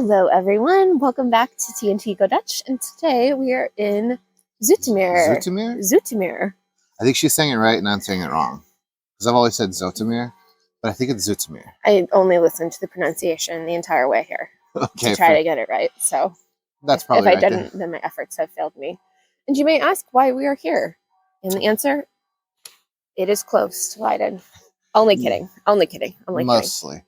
Hello everyone, welcome back to TNT Go Dutch, and today we are in Zoetermeer. Zoetermeer? Zoetermeer. I think she's saying it right and I'm saying it wrong. Because I've always said Zoetermeer, but I think it's Zoetermeer. I only listened to the pronunciation the entire way here to try to get it right, so that's probably if I didn't, then my efforts have failed me. And you may ask why we are here. And the answer, it is close to Leiden. Only kidding. Mostly.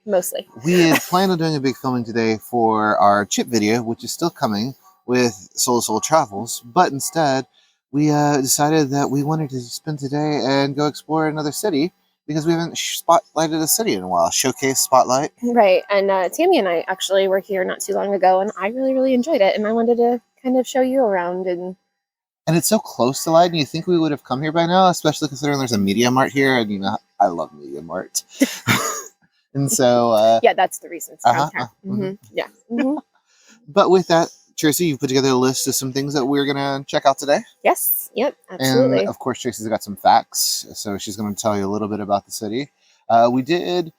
We had planned on doing a big filming today for our chip video, which is still coming with Soul Travels, but instead we decided that we wanted to spend today and go explore another city because we haven't spotlighted a city in a while. Showcase, spotlight. Right. And Tammy and I actually were here not too long ago, and I really, really enjoyed it. And I wanted to kind of show you around. And it's so close to Leiden, you think we would have come here by now, especially considering there's a Media Mart here, and you know, I love Media Mart. And so... yeah, that's the reason it's around here. Yeah. Mm-hmm. But with that, Tracy, you've put together a list of some things that we're going to check out today. Yes. Yep. Absolutely. And, of course, Tracy's got some facts, so she's going to tell you a little bit about the city. We did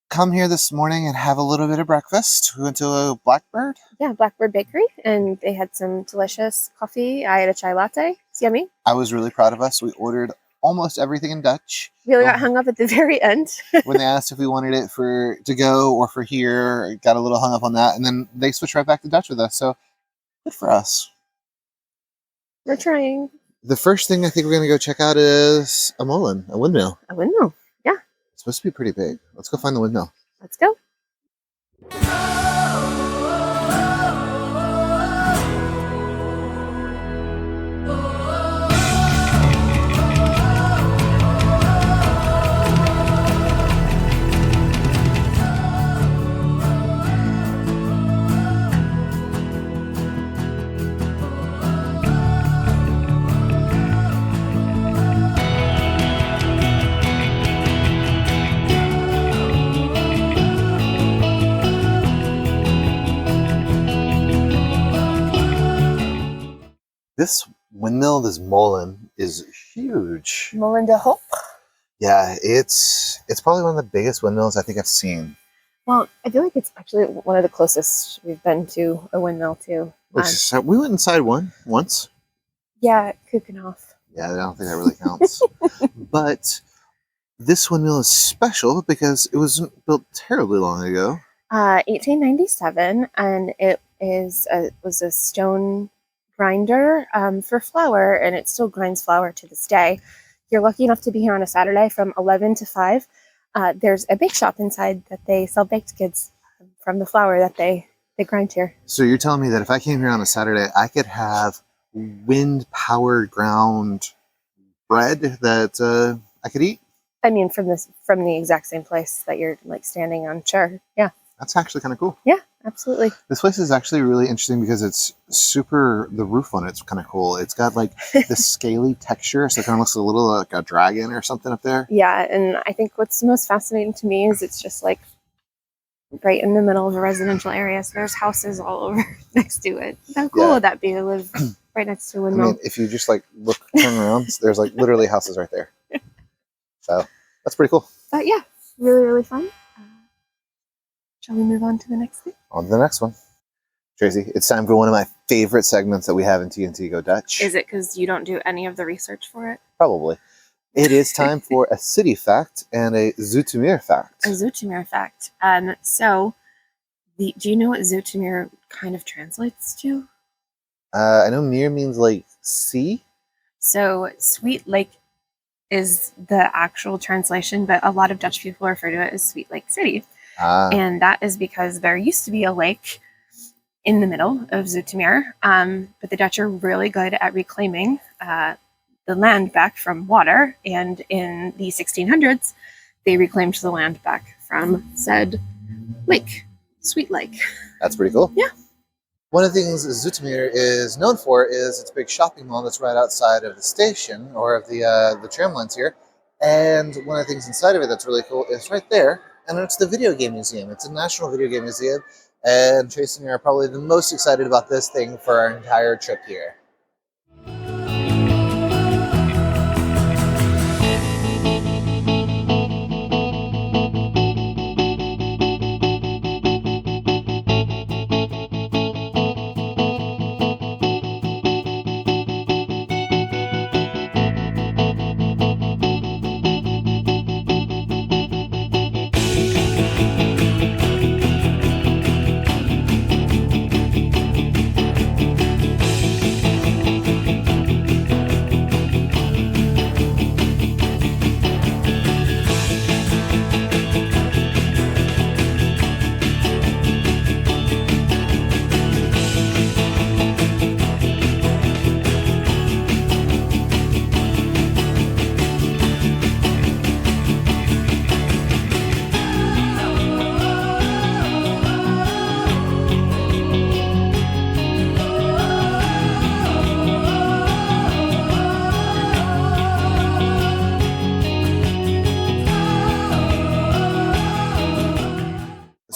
come here this morning and have a little bit of breakfast. We went to a Blackbird. Yeah, Blackbird Bakery, and they had some delicious coffee. I had a chai latte. It's yummy. I was really proud of us. We ordered almost everything in Dutch. We really got hung up at the very end. When they asked if we wanted it for to go or for here, got a little hung up on that, and then they switched right back to Dutch with us. So good for us. We're trying. The first thing I think we're going to go check out is a molen, a windmill. A windmill, yeah. It's supposed to be pretty big. Let's go find the windmill. Let's go. This windmill, this molen, is huge. Molen de Hoop. Yeah, it's probably one of the biggest windmills I think I've seen. Well, I feel like it's actually one of the closest we've been to a windmill too. We went inside one once. Yeah, Keukenhof. Yeah, I don't think that really counts. But this windmill is special because it wasn't built terribly long ago. 1897, and it was a stone grinder for flour, and it still grinds flour to this day. If you're lucky enough to be here on a Saturday from 11 to 5, there's a bake shop inside that they sell baked goods from the flour that they grind here. So you're telling me that if I came here on a Saturday, I could have wind-powered ground bread that I could eat? I mean, from the exact same place that you're like standing on. Sure. Yeah. That's actually kind of cool. Yeah, absolutely. This place is actually really interesting because it's the roof on it's kind of cool. It's got like this scaly texture, so it kind of looks a little like a dragon or something up there. Yeah, and I think what's most fascinating to me is it's just like right in the middle of a residential area, so there's houses all over next to it. How cool would that be to live right next to a windmill? I mean, if you just like turn around, there's like literally houses right there. So that's pretty cool. But yeah, really, really fun. Shall we move on to the next thing? On to the next one. Tracy, it's time for one of my favorite segments that we have in TNT Go Dutch. Is it because you don't do any of the research for it? Probably. It is time for a city fact and a Zoetermeer fact. A Zoetermeer fact. Do you know what Zoetermeer kind of translates to? I know meer means like sea. So Sweet Lake is the actual translation, but a lot of Dutch people refer to it as Sweet Lake City. And that is because there used to be a lake in the middle of Zoetermeer, but the Dutch are really good at reclaiming the land back from water, and in the 1600s, they reclaimed the land back from said lake, Sweet Lake. That's pretty cool. Yeah. One of the things Zoetermeer is known for is its big shopping mall that's right outside of the station, or of the tram lines here. And one of the things inside of it that's really cool is right there. And it's the Video Game Museum. It's a National Videogame Museum, and Tracy and I are probably the most excited about this thing for our entire trip here.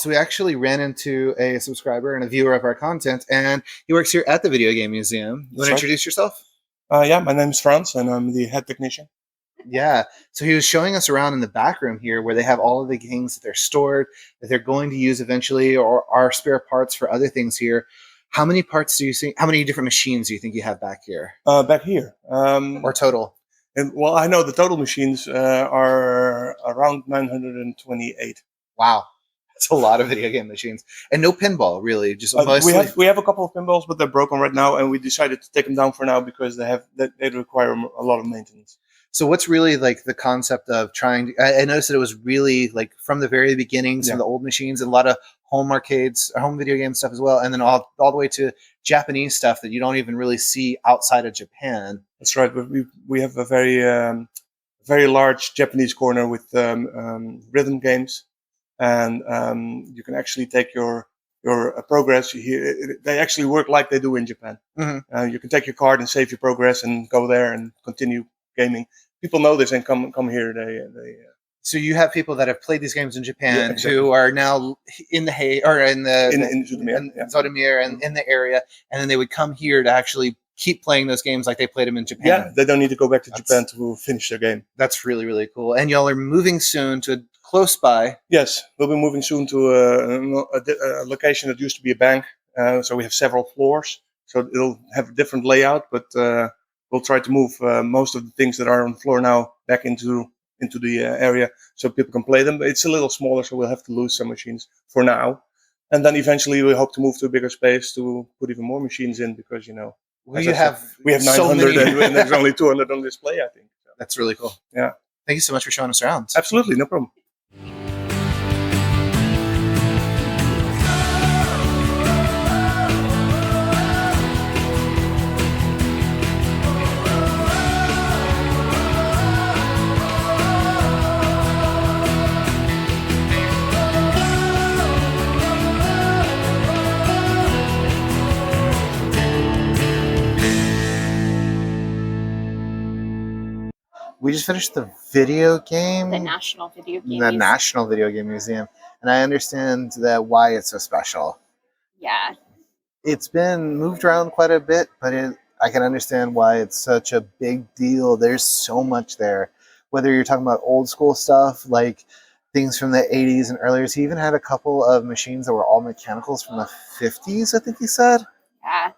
So we actually ran into a subscriber and a viewer of our content, and he works here at the Video Game Museum. You want to introduce yourself? Yeah, my name is Frans, and I'm the head technician. Yeah. So he was showing us around in the back room here where they have all of the games that they're stored, that they're going to use eventually, or are spare parts for other things here. How many parts do you think, how many different machines do you think you have back here? Back here. Or total? And, well, I know the total machines are around 928. Wow. That's a lot of video game machines. And no pinball, really. Just mostly... we have a couple of pinballs, but they're broken right now, and we decided to take them down for now because they require a lot of maintenance. So what's really like the concept of trying to, I noticed that it was really like from the very beginning, some of the old machines, and a lot of home arcades, home video game stuff as well, and then all the way to Japanese stuff that you don't even really see outside of Japan. That's right. We have a very large Japanese corner with rhythm games, and you can actually take your progress here. They actually work like they do in Japan. Mm-hmm. You can take your card and save your progress and go there and continue gaming. People know this and come here. So you have people that have played these games in Japan who are now in the Zoetermeer and in the area, and then they would come here to actually keep playing those games like they played them in Japan. Yeah, they don't need to go back to Japan to finish their game. That's really, really cool. And y'all are moving soon to close by. Yes, we'll be moving soon to a location that used to be a bank. So we have several floors, so it'll have a different layout, but we'll try to move most of the things that are on the floor now back into the area so people can play them. But it's a little smaller, so we'll have to lose some machines for now. And then eventually we hope to move to a bigger space to put even more machines in because, we have 900 so and there's only 200 on display, I think. So. That's really cool. Yeah. Thank you so much for showing us around. Absolutely, no problem. We just finished the video game. The National Video Game Museum. And I understand that why it's so special. Yeah. It's been moved around quite a bit, but I can understand why it's such a big deal. There's so much there. Whether you're talking about old school stuff, like things from the 80s and earlier. He even had a couple of machines that were all mechanicals from the 50s, I think he said. Yeah.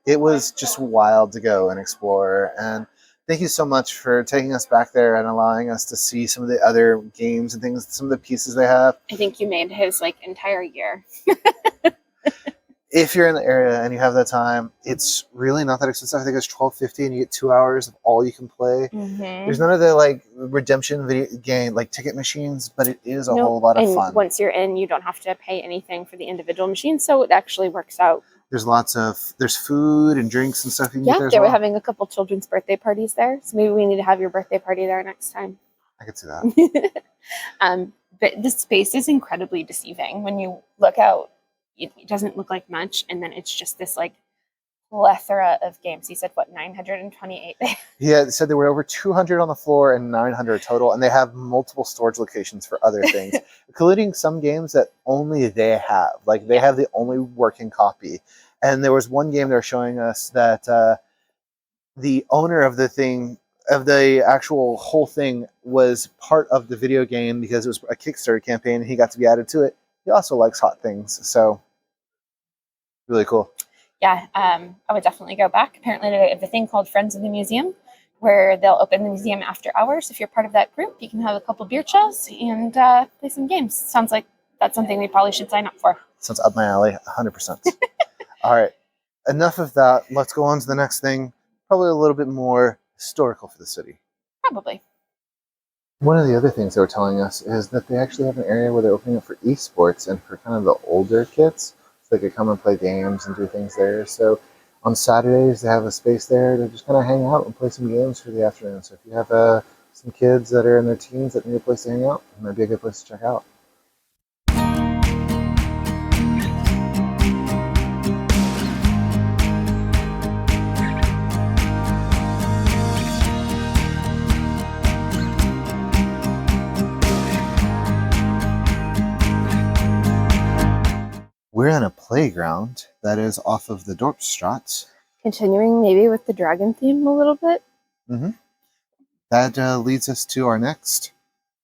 It was just wild to go and explore. And thank you so much for taking us back there and allowing us to see some of the other games and things, some of the pieces they have. I think you made his entire year. If you're in the area and you have that time, it's really not that expensive. I think it's $12.50 and you get 2 hours of all you can play. Mm-hmm. There's none of the redemption video game ticket machines, but it is a whole lot of fun. Once you're in, you don't have to pay anything for the individual machines, so it actually works out. There's food and drinks and stuff you can get there as they well. were having a couple children's birthday parties there, so maybe we need to have your birthday party there next time. I could see that. But the space is incredibly deceiving. When you look out, it doesn't look like much, and then it's just this plethora of games. He said, 928? Yeah, it said there were over 200 on the floor and 900 total, and they have multiple storage locations for other things, including some games that only they have. They have the only working copy. And there was one game they were showing us that the owner of the actual whole thing was part of the video game because it was a Kickstarter campaign, and he got to be added to it. He also likes hot things, so really cool. Yeah, I would definitely go back. Apparently they have a thing called Friends of the Museum where they'll open the museum after hours. If you're part of that group, you can have a couple beer chows and play some games. Sounds like that's something we probably should sign up for. Sounds up my alley, 100%. All right, enough of that. Let's go on to the next thing, probably a little bit more historical for the city. Probably. One of the other things they were telling us is that they actually have an area where they're opening up for esports and for kind of the older kids. So they could come and play games and do things there. So on Saturdays, they have a space there to just kind of hang out and play some games for the afternoon. So if you have some kids that are in their teens that need a place to hang out, it might be a good place to check out. playground that is off of the Dorpstraat. Continuing maybe with the dragon theme a little bit. Mm-hmm. That leads us to our next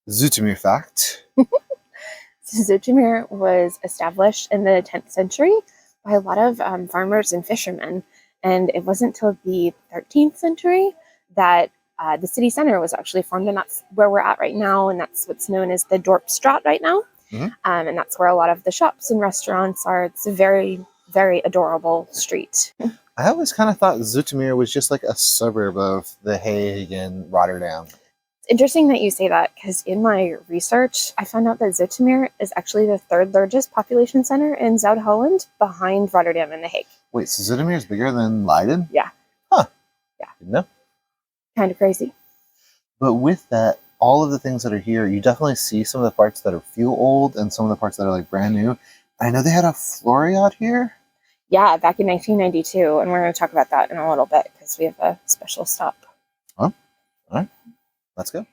Zoetermeer Fact. Zoetermeer was established in the 10th century by a lot of farmers and fishermen. And it wasn't until the 13th century that the city center was actually formed. And that's where we're at right now. And that's what's known as the Dorpstraat right now. Mm-hmm. And that's where a lot of the shops and restaurants are. It's a very, very adorable street. I always kind of thought Zoetermeer was just like a suburb of The Hague and Rotterdam. It's interesting that you say that, because in my research, I found out that Zoetermeer is actually the third largest population center in Zuid-Holland, behind Rotterdam and The Hague. Wait, so Zoetermeer is bigger than Leiden? Yeah. Huh. Yeah. Didn't know. Kind of crazy. But with that, all of the things that are here, you definitely see some of the parts that are feel old and some of the parts that are like brand new. I know they had a Floriade here. Yeah, back in 1992, and we're going to talk about that in a little bit because we have a special stop. Oh, all right. Let's go.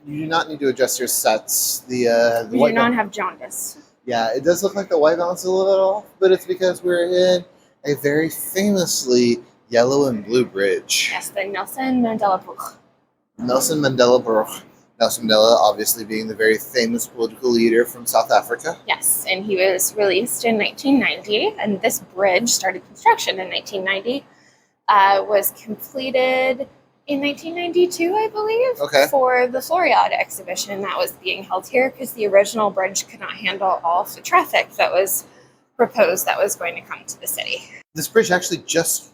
You do not need to adjust your sets. The We do not have jaundice. Yeah, it does look like the white balance is a little off, but it's because we're in a very famously yellow and blue bridge. Yes, the Nelson Mandela Bridge. Nelson Mandela Bridge. Nelson Mandela obviously being the very famous political leader from South Africa. Yes, and he was released in 1990, and this bridge started construction in 1990. Was completed in 1992, I believe, for the Floriade exhibition that was being held here, because the original bridge could not handle all of the traffic that was proposed that was going to come to the city. This bridge actually just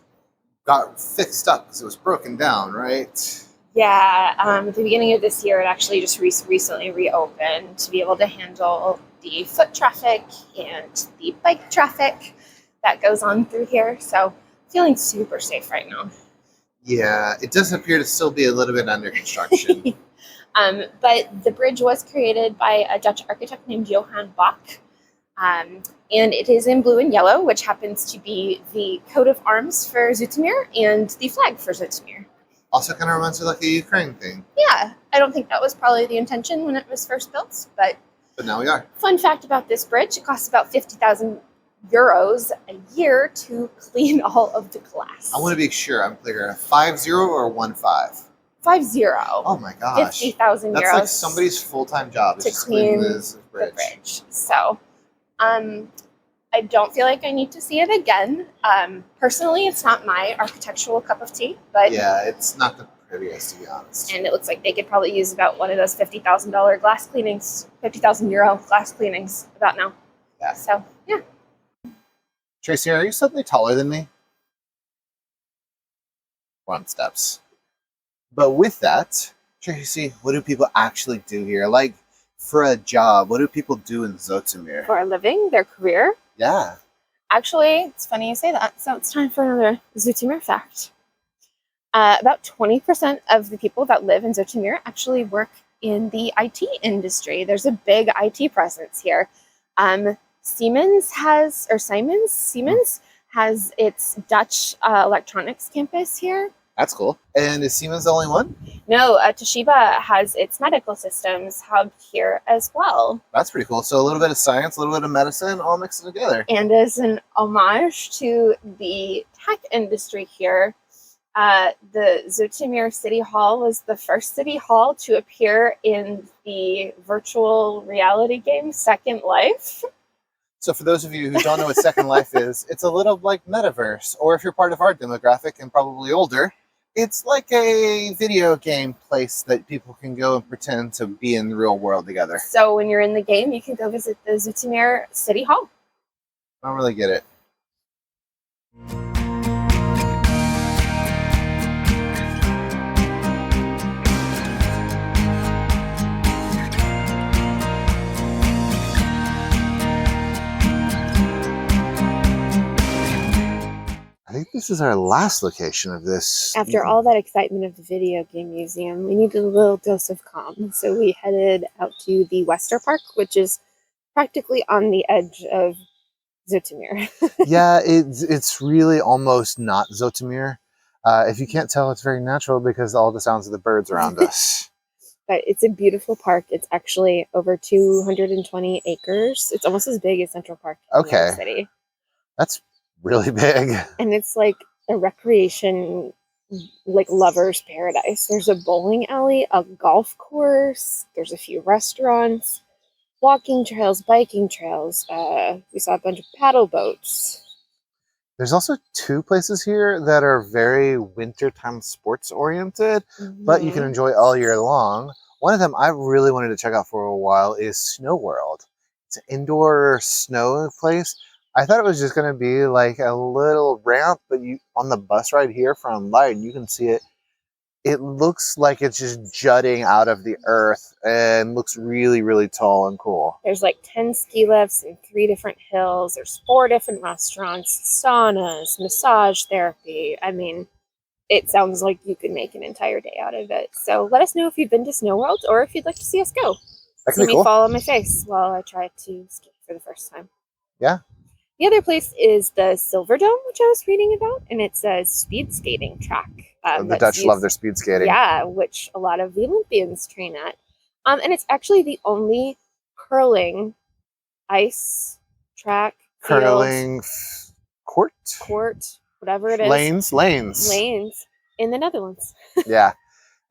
got fixed up because it was broken down, right? Yeah, at the beginning of this year, it actually just recently reopened to be able to handle the foot traffic and the bike traffic that goes on through here. So feeling super safe right now. Yeah, it does appear to still be a little bit under construction. But the bridge was created by a Dutch architect named Johan Bach. And it is in blue and yellow, which happens to be the coat of arms for Zoetermeer and the flag for Zoetermeer. Also kind of reminds me like a Ukraine thing. Yeah, I don't think that was probably the intention when it was first built, but now we are. Fun fact about this bridge, it costs about 50,000 euros a year to clean all of the glass. I want to be sure I'm clear. 50 or 15? 50. Oh my gosh. 50,000 euros. That's like somebody's full-time job to clean this bridge. The bridge. So, I don't feel like I need to see it again. Personally, it's not my architectural cup of tea, but yeah, it's not the prettiest, to be honest. And it looks like they could probably use about one of those $50,000 glass cleanings, 50,000 euro glass cleanings about now. Yeah. So, yeah. Tracy, are you suddenly taller than me? We're on steps. But with that, Tracy, what do people actually do here? Like, for a job, what do people do in Zoetermeer? For a living, their career? Yeah. Actually, it's funny you say that. So it's time for another Zoetermeer fact. About 20% of the people that live in Zoetermeer actually work in the IT industry. There's a big IT presence here. Siemens has its Dutch electronics campus here. That's cool. And is Siemens the only one? No, Toshiba has its medical systems hub here as well. That's pretty cool. So a little bit of science, a little bit of medicine, all mixed together. And as an homage to the tech industry here, the Zoetermeer City Hall was the first city hall to appear in the virtual reality game Second Life. So for those of you who don't know what Second Life is, it's a little like Metaverse, or if you're part of our demographic and probably older, it's like a video game place that people can go and pretend to be in the real world together. So when you're in the game, you can go visit the Zoetermeer City Hall. I don't really get it. I think this is our last location of this. After all that excitement of the Video Game Museum, we needed a little dose of calm. So we headed out to the Westerpark, which is practically on the edge of Zoetermeer. Yeah, it's really almost not Zoetermeer. If you can't tell, it's very natural because all the sounds of the birds around us. But it's a beautiful park. It's actually over 220 acres. It's almost as big as Central Park in New York Okay, City. that's really big. And it's like a recreation, like lover's paradise. There's a bowling alley, a golf course. There's a few restaurants, walking trails, biking trails. We saw a bunch of paddle boats. There's also 2 places here that are very wintertime sports oriented, but you can Mhm. enjoy all year long. One of them I really wanted to check out for a while is Snow World. It's an indoor snow place. I thought it was just going to be like a little ramp, but you on the bus ride here from Light, you can see it. It looks like it's just jutting out of the earth and looks really, really tall and cool. There's like 10 ski lifts and 3 different hills. There's 4 different restaurants, saunas, massage therapy. I mean, it sounds like you could make an entire day out of it. So let us know if you've been to Snow World or if you'd like to see us go. That could See be me cool. fall on my face while I try to ski for the first time. Yeah. The other place is the Silver Dome, which I was reading about, and it's a speed skating track. The Dutch love their speed skating. Yeah, which a lot of the Olympians train at. And it's actually the only curling ice track, Curling court, whatever it is, lanes in the Netherlands. Yeah,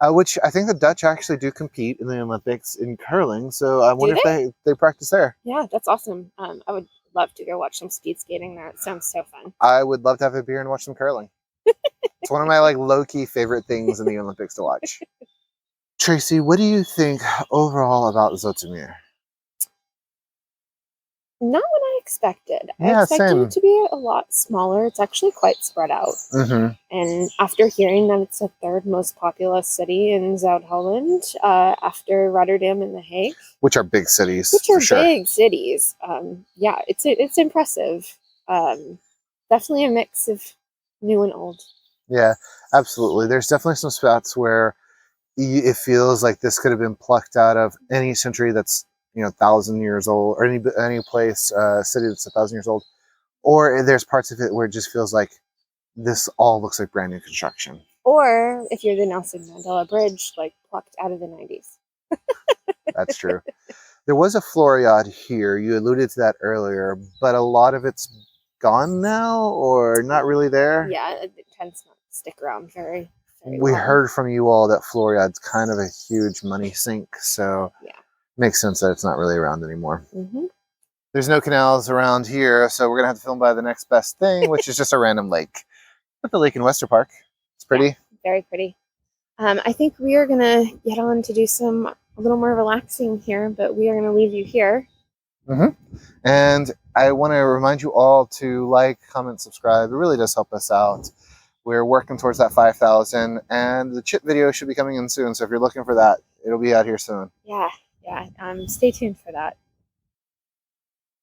which I think the Dutch actually do compete in the Olympics in curling. So I wonder if they practice there. Yeah, that's awesome. I would love to go watch some speed skating there. It sounds so fun. I would love to have a beer and watch some curling. It's one of my like low-key favorite things in the Olympics to watch. Tracy, what do you think overall about Zoetermeer? Not what I expected. Yeah, I expected same. it to be a lot smaller. It's actually quite spread out. Mm-hmm. And after hearing that it's the 3rd most populous city in Zuid-Holland, after Rotterdam and The Hague, Which are big cities, which are for sure. big cities, yeah, it's impressive. Definitely a mix of new and old. Yeah, absolutely. There's definitely some spots where it feels like this could have been plucked out of any century that's 1,000 years old, or any place, city that's 1,000 years old. Or there's parts of it where it just feels like this all looks like brand new construction. Or if you're the Nelson Mandela Bridge, like plucked out of the 90s. That's true. There was a Floriade here. You alluded to that earlier, but a lot of it's gone now or not really there. Yeah, it tends not to stick around very We long. heard from you all that Floriade's kind of a huge money sink, so yeah, makes sense that it's not really around anymore. Mm-hmm. There's no canals around here, so we're gonna have to film by the next best thing, which is just a random lake. But the lake in Westerpark, it's pretty. Yeah, very pretty. I think we are gonna get on to do a little more relaxing here, but we are gonna leave you here. Mm-hmm. And I want to remind you all to like, comment, subscribe. It really does help us out. We're working towards that 5,000, and the chip video should be coming in soon. So if you're looking for that, it'll be out here soon. Yeah. Stay tuned for that.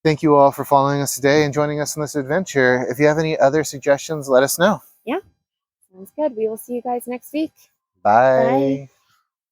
Thank you all for following us today and joining us in this adventure. If you have any other suggestions, let us know. Yeah, sounds good. We will see you guys next week. Bye. Bye.